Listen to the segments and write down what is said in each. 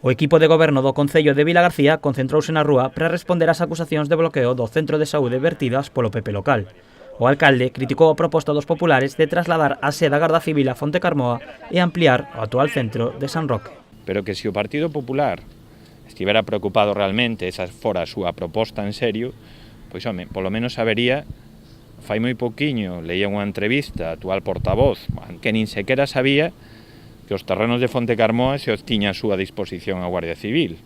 O equipo de goberno do Concello de Vilagarcía concentrouse na rúa para responder ás acusacións de bloqueo do centro de saúde vertidas polo PP local. O alcalde criticou a proposta dos populares de trasladar a sede da Garda Civil a Fontecarmoa e ampliar o actual centro de San Roque. Pero que se o Partido Popular estivera preocupado realmente, esa fora a súa proposta en serio, pois, home, polo menos sabería. Fai moi pouquiño leía unha entrevista a actual portavoz, que nin sequera sabía que os terrenos de Fontecarmoa se os tiña a súa disposición a Guardia Civil,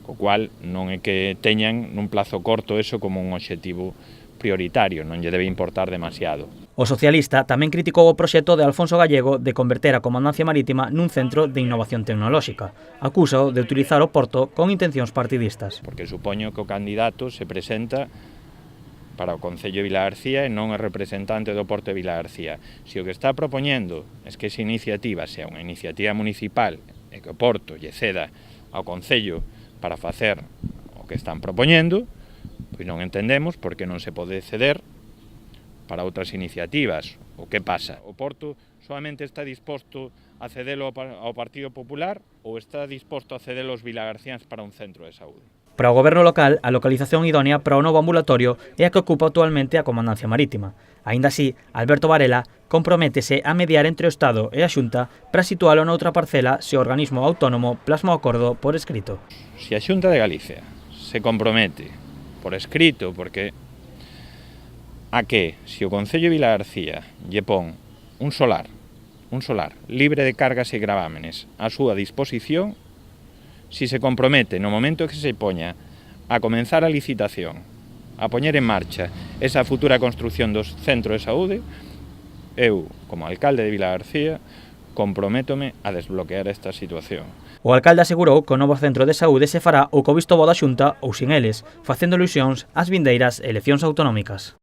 co cual non é que teñan nun plazo corto eso como un obxectivo prioritario, non lle debe importar demasiado. O socialista tamén criticou o proxecto de Alfonso Gallego de converter a Comandancia Marítima nun centro de innovación tecnolóxica. Acúsao de utilizar o porto con intencións partidistas. Porque supoño que o candidato se presenta para o Concello de Vilagarcía e non é representante do Porto de Vilagarcía. Se o que está propoñendo é que esa iniciativa sea unha iniciativa municipal e que o Porto lle ceda ao Concello para facer o que están propoñendo, pois non entendemos por que non se pode ceder para outras iniciativas. O que pasa? O Porto solamente está disposto a cedelo ao Partido Popular ou está disposto a cedelo aos vilagarciáns para un centro de saúde? Para o goberno local, a localización idónea para o novo ambulatorio é a que ocupa actualmente a Comandancia Marítima. Aínda así, Alberto Varela comprométese a mediar entre o Estado e a Xunta para situalo noutra parcela se o organismo autónomo plasma o acordo por escrito. Se a Xunta de Galicia se compromete por escrito, porque a que se o Concello de Vilagarcía lle pon un solar libre de cargas e gravámenes á súa disposición, si se compromete no momento que se poña a comenzar a licitación, a poñer en marcha esa futura construción dos centros de saúde, eu, como alcalde de Vilagarcía, comprométome a desbloquear esta situación. O alcalde asegurou que o novo centro de saúde se fará ou co visto bo da Xunta ou sin eles, facendo ilusións ás vindeiras eleccións autonómicas.